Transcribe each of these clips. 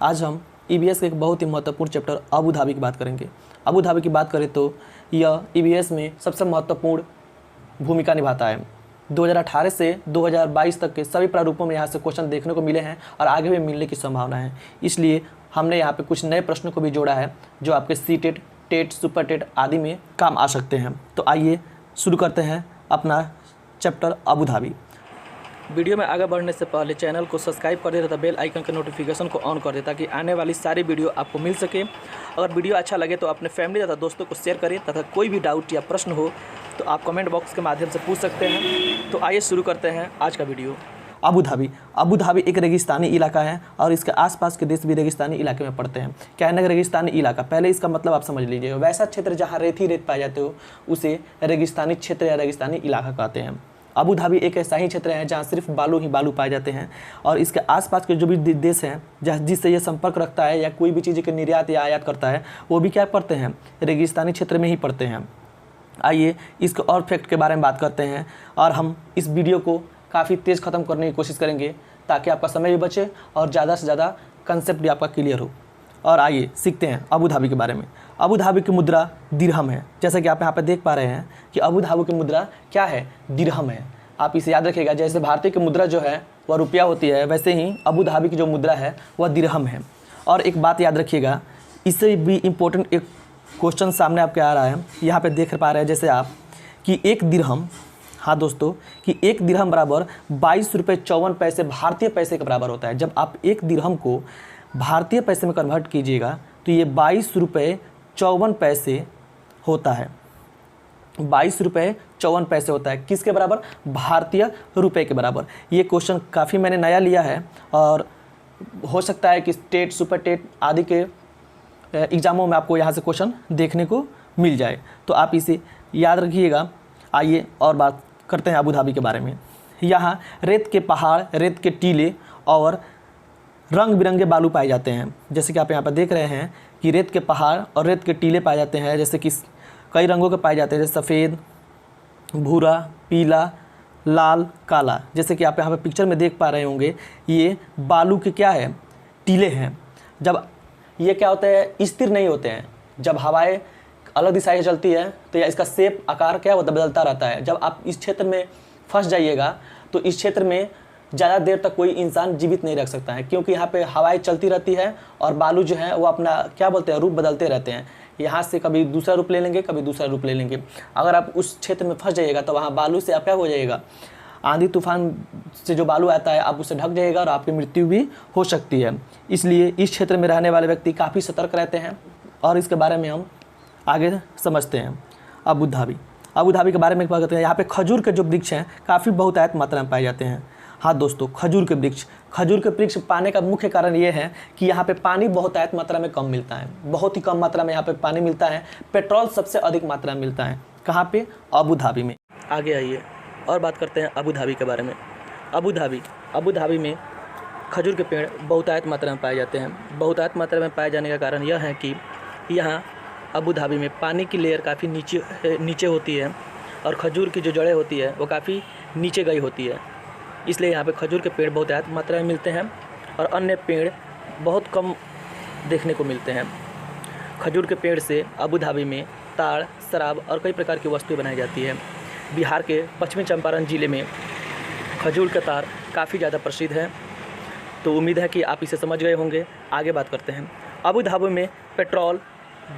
आज हम ईवीएस के एक बहुत ही महत्वपूर्ण चैप्टर अबू धाबी की बात करेंगे। अबू धाबी की बात करें तो यह ईवीएस में सबसे महत्वपूर्ण भूमिका निभाता है। 2018 से 2022 तक के सभी प्रारूपों में यहाँ से क्वेश्चन देखने को मिले हैं और आगे भी मिलने की संभावना है। इसलिए हमने यहाँ पे कुछ नए प्रश्नों को भी जोड़ा है जो आपके सीटेट, टेट, सुपर टेट आदि में काम आ सकते हैं। तो आइए शुरू करते हैं अपना चैप्टर अबू धाबी। वीडियो में आगे बढ़ने से पहले चैनल को सब्सक्राइब कर दे तथा बेल आइकन के नोटिफिकेशन को ऑन कर दे ताकि आने वाली सारी वीडियो आपको मिल सके। अगर वीडियो अच्छा लगे तो अपने फैमिली तथा दोस्तों को शेयर करें तथा कोई भी डाउट या प्रश्न हो तो आप कमेंट बॉक्स के माध्यम से पूछ सकते हैं। तो आइए शुरू करते हैं आज का वीडियो। अबू धाबी एक रेगिस्तानी इलाका है और इसके आसपास के देश भी रेगिस्तानी इलाके में पड़ते हैं। क्या है ना, रेगिस्तानी इलाका, पहले इसका मतलब आप समझ लीजिए। वैसा क्षेत्र जहाँ रेत ही रेत पाए जाते हो उसे रेगिस्तानी क्षेत्र या रेगिस्तानी इलाका कहते हैं। अबू धाबी एक ऐसा ही क्षेत्र है जहाँ सिर्फ बालू ही बालू पाए जाते हैं और इसके आसपास के जो भी देश हैं जिससे ये संपर्क रखता है या कोई भी चीज़ के निर्यात या आयात करता है वो भी क्या पड़ते हैं, रेगिस्तानी क्षेत्र में ही पड़ते हैं। आइए इसके और फैक्ट के बारे में बात करते हैं और हम इस वीडियो को काफ़ी तेज़ ख़त्म करने की कोशिश करेंगे ताकि आपका समय भी बचे और ज़्यादा से ज़्यादा कंसेप्ट भी आपका क्लियर हो। और आइए सीखते हैं अबू धाबी के बारे में। अबू धाबी की मुद्रा दिरहम है। जैसा कि आप यहाँ पे देख पा रहे हैं कि अबू धाबी की मुद्रा क्या है, दिरहम है। आप इसे याद रखिएगा, जैसे भारतीय की मुद्रा जो है वह रुपया होती है, वैसे ही अबू धाबी की जो मुद्रा है वह दिरहम है। और एक बात याद रखिएगा, इससे भी इम्पोर्टेंट एक क्वेश्चन सामने आपके आ रहा है। यहाँ पर देख पा रहे हैं जैसे आप कि एक दिरहम, हाँ दोस्तों, कि एक दिरहम बराबर 22 रुपये 54 पैसे भारतीय पैसे के बराबर होता है। जब आप एक दिरहम को भारतीय पैसे में कन्वर्ट कीजिएगा तो ये 22 रुपये 54 पैसे होता है। 22 रुपये 54 पैसे होता है किसके बराबर, भारतीय रुपए के बराबर। ये क्वेश्चन काफ़ी मैंने नया लिया है और हो सकता है कि टेट, सुपर टेट आदि के एग्ज़ामों में आपको यहाँ से क्वेश्चन देखने को मिल जाए, तो आप इसे याद रखिएगा। आइए और बात करते हैं अबू धाबी के बारे में। यहाँ रेत के पहाड़, रेत के टीले और रंग बिरंगे बालू पाए जाते हैं। जैसे कि आप यहाँ पर देख रहे हैं कि रेत के पहाड़ और रेत के टीले पाए जाते हैं, जैसे कि कई रंगों के पाए जाते हैं, जैसे सफ़ेद, भूरा, पीला, लाल, काला। जैसे कि आप यहाँ पर पिक्चर में देख पा रहे होंगे ये बालू के क्या है, टीले हैं। जब ये क्या होते हैं, स्थिर नहीं होते हैं। जब हवाएं अलग दिशा से चलती है तो या इसका शेप, आकार क्या है वो बदलता रहता है। जब आप इस क्षेत्र में फंस जाइएगा तो इस क्षेत्र में ज़्यादा देर तक कोई इंसान जीवित नहीं रख सकता है, क्योंकि यहाँ पे हवाएं चलती रहती है और बालू जो है वो अपना क्या बोलते हैं, रूप बदलते रहते हैं। यहाँ से कभी दूसरा रूप ले लेंगे, कभी दूसरा रूप ले लेंगे। अगर आप उस क्षेत्र में फंस जाइएगा तो वहाँ बालू से आप क्या हो जाइएगा, आंधी तूफान से जो बालू आता है आप उससे ढक जाइएगा और आपकी मृत्यु भी हो सकती है। इसलिए इस क्षेत्र में रहने वाले व्यक्ति काफ़ी सतर्क रहते हैं और इसके बारे में हम आगे समझते हैं। अबू धाबी के बारे में बात करते हैं। यहाँ पे खजूर के जो वृक्ष हैं काफ़ी बहुतायत मात्रा में पाए जाते हैं। हाँ दोस्तों, खजूर के वृक्ष पाने का मुख्य कारण ये है कि यहाँ पे पानी बहुतायत मात्रा में कम मिलता है, बहुत ही कम मात्रा में यहाँ पे पानी मिलता है। पेट्रोल सबसे अधिक मात्रा में मिलता है, कहाँ पे, अबू धाबी में। आगे आइए और बात करते हैं अबू धाबी के बारे में। अबू धाबी में खजूर के पेड़ बहुतायत मात्रा में पाए जाते हैं। बहुतायत मात्रा में पाए जाने का कारण यह है कि यहाँ अबू धाबी में पानी की लेयर काफ़ी नीचे होती है और खजूर की जो जड़ें होती है वो काफ़ी नीचे गई होती है। इसलिए यहाँ पे खजूर के पेड़ बहुत ज़्यादा मात्रा में मिलते हैं और अन्य पेड़ बहुत कम देखने को मिलते हैं। खजूर के पेड़ से अबू धाबी में ताड़, शराब और कई प्रकार की वस्तुएं बनाई जाती है। बिहार के पश्चिमी चंपारण ज़िले में खजूर का तार काफ़ी ज़्यादा प्रसिद्ध है। तो उम्मीद है कि आप इसे समझ गए होंगे। आगे बात करते हैं। अबू धाबी में पेट्रोल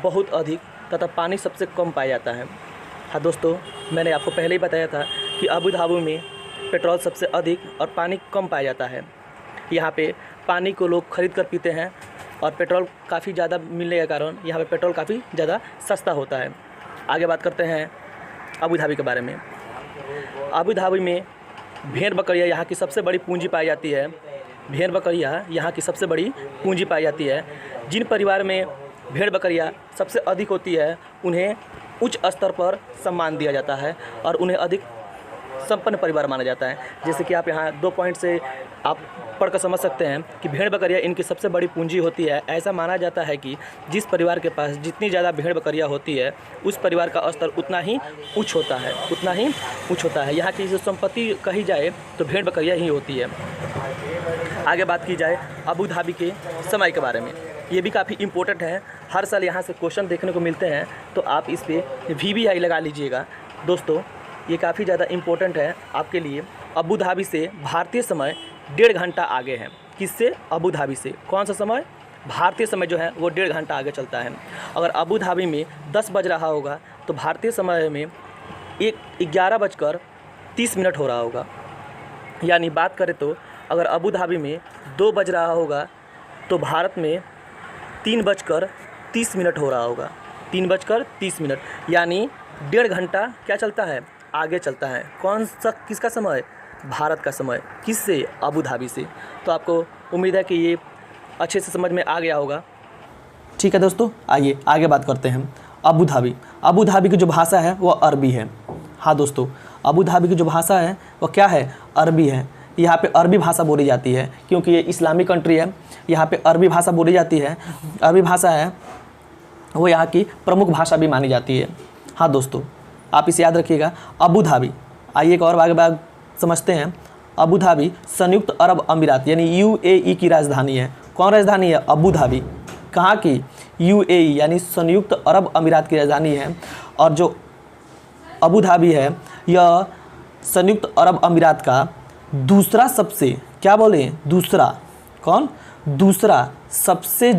बहुत अधिक तथा पानी सबसे कम पाया जाता है। हाँ दोस्तों, मैंने आपको पहले ही बताया था कि अबू धाबी में पेट्रोल सबसे अधिक और पानी कम पाया जाता है। यहाँ पे पानी को लोग खरीद कर पीते हैं और पेट्रोल काफ़ी ज़्यादा मिलने के कारण यहाँ पे पेट्रोल काफ़ी ज़्यादा सस्ता होता है। आगे बात करते हैं अबू धाबी के बारे में। अबू धाबी में भेड़ बकरियाँ यहाँ की सबसे बड़ी पूंजी पाई जाती है। भेड़ बकरियाँ यहाँ की सबसे बड़ी पूंजी पाई जाती है। जिन परिवार में भेड़ बकरियाँ सबसे अधिक होती है उन्हें उच्च स्तर पर सम्मान दिया जाता है और उन्हें अधिक संपन्न परिवार माना जाता है। जैसे कि आप यहाँ 2 पॉइंट से आप पढ़कर समझ सकते हैं कि भेड़ बकरियाँ इनकी सबसे बड़ी पूंजी होती है। ऐसा माना जाता है कि जिस परिवार के पास जितनी ज़्यादा भेड़ बकरियाँ होती है उस परिवार का स्तर उतना ही उच्च होता है। यहाँ की जो संपत्ति कही जाए तो भेड़ बकरियाँ ही होती है। आगे बात की जाए अबू धाबी के समय के बारे में, ये भी काफ़ी इम्पोर्टेंट है। हर साल यहाँ से क्वेश्चन देखने को मिलते हैं, तो आप इस पर VVI लगा लीजिएगा दोस्तों, ये काफ़ी ज़्यादा इम्पोर्टेंट है आपके लिए। अबू धाबी से भारतीय समय 1.5 घंटा आगे है। किससे? अबू धाबी से। कौन सा समय? भारतीय समय जो है वो 1.5 घंटा आगे चलता है। अगर अबू धाबी में 10 बज रहा होगा तो भारतीय समय में 11:30 हो रहा होगा। यानी बात करें तो अगर अबू धाबी में 2 बज रहा होगा तो भारत में 3:30 हो रहा होगा। 3:30, यानी 1.5 घंटा क्या चलता है? आगे चलता है। कौन सा, किसका समय? भारत का समय। किससे? अबू धाबी से। तो आपको उम्मीद है कि ये अच्छे से समझ में आ गया होगा। ठीक है दोस्तों, आइए आगे बात करते हैं। अबू धाबी, अबू धाबी की जो भाषा है वो अरबी है। हाँ दोस्तों, अबू धाबी की जो भाषा है वो क्या है? अरबी है। यहाँ पे अरबी भाषा बोली जाती है क्योंकि ये इस्लामिक कंट्री है, यहाँ पे अरबी भाषा बोली जाती है। अरबी भाषा है वो यहाँ की प्रमुख भाषा भी मानी जाती है। हाँ दोस्तों, आप इसे याद रखिएगा। अबू धाबी, आइए एक और आगे बात समझते हैं। अबू धाबी संयुक्त अरब अमीरात यानी UAE की राजधानी है। कौन राजधानी है? Abu Dhabi. कहाँ की? UAE यानी संयुक्त अरब अमीरात की राजधानी है। और जो अबू धाबी है यह संयुक्त अरब अमीरात का दूसरा सबसे, क्या बोले? दूसरा, कौन? दूसरा सबसे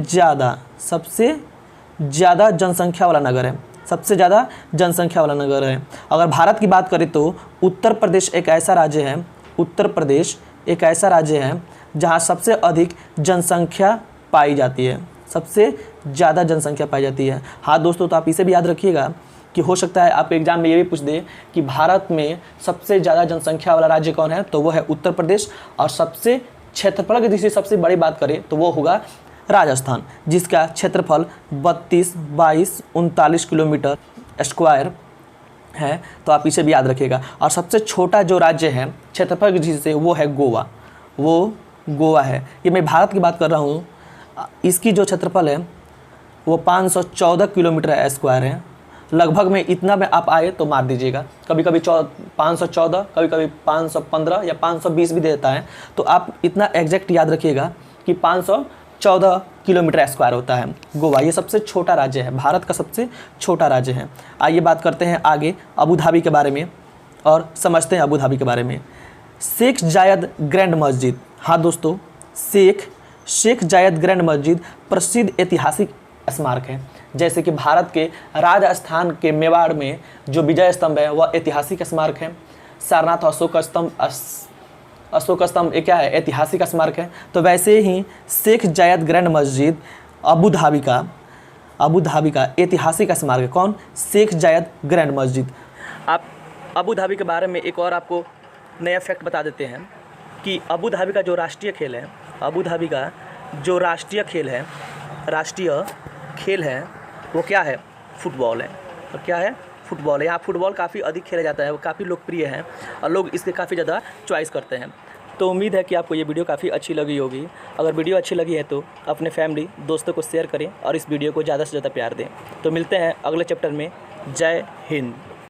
ज़्यादा जनसंख्या वाला नगर है। सबसे ज़्यादा जनसंख्या वाला नगर है। अगर भारत की बात करें तो उत्तर प्रदेश एक ऐसा राज्य है, उत्तर प्रदेश एक ऐसा राज्य है जहाँ सबसे अधिक जनसंख्या पाई जाती है, सबसे ज़्यादा जनसंख्या पाई जाती है। हाँ दोस्तों, तो आप इसे भी याद रखिएगा कि हो सकता है आप एग्जाम में ये भी पूछ दे कि भारत में सबसे ज़्यादा जनसंख्या वाला राज्य कौन है, तो वो है उत्तर प्रदेश। और सबसे क्षेत्रफल की दृष्टि से सबसे बड़ी बात करें तो वो होगा राजस्थान, जिसका क्षेत्रफल 32, 22, 39 किलोमीटर स्क्वायर है। तो आप इसे भी याद रखिएगा। और सबसे छोटा जो राज्य है क्षेत्रफल की दृष्टि से वो है गोवा, वो गोवा है। ये मैं भारत की बात कर रहा हूँ। इसकी जो क्षेत्रफल है वो 514 किलोमीटर स्क्वायर है। लगभग में इतना में आप आए तो मार दीजिएगा, कभी कभी 514, कभी कभी 515 या 520 भी देता है। तो आप इतना एग्जैक्ट याद रखिएगा कि 514 किलोमीटर स्क्वायर होता है गोवा। ये सबसे छोटा राज्य है, भारत का सबसे छोटा राज्य है। आइए बात करते हैं आगे अबू धाबी के बारे में और समझते हैं अबू धाबी के बारे में। शेख जायद ग्रैंड मस्जिद। हाँ दोस्तों, शेख जायद ग्रैंड मस्जिद प्रसिद्ध ऐतिहासिक स्मारक है। जैसे कि भारत के राजस्थान के मेवाड़ में जो विजय स्तंभ है वह ऐतिहासिक स्मारक है। सारनाथ अशोक स्तंभ क्या है? ऐतिहासिक स्मारक है। तो वैसे ही शेख जायद ग्रैंड मस्जिद अबू धाबी का ऐतिहासिक स्मारक है। कौन? शेख जायद ग्रैंड मस्जिद। आप अबू धाबी के बारे में एक और आपको नया फैक्ट बता देते हैं कि अबू धाबी का जो राष्ट्रीय खेल है, अबू धाबी का जो राष्ट्रीय खेल है वो क्या है? फुटबॉल है। और क्या है? फुटबॉल है। यहाँ फुटबॉल काफ़ी अधिक खेला जाता है, वो काफ़ी लोकप्रिय है और लोग इसके काफ़ी ज़्यादा चॉइस करते हैं। तो उम्मीद है कि आपको ये वीडियो काफ़ी अच्छी लगी होगी। अगर वीडियो अच्छी लगी है तो अपने फैमिली दोस्तों को शेयर करें और इस वीडियो को ज़्यादा से ज़्यादा प्यार दें। तो मिलते हैं अगले चैप्टर में। जय हिंद।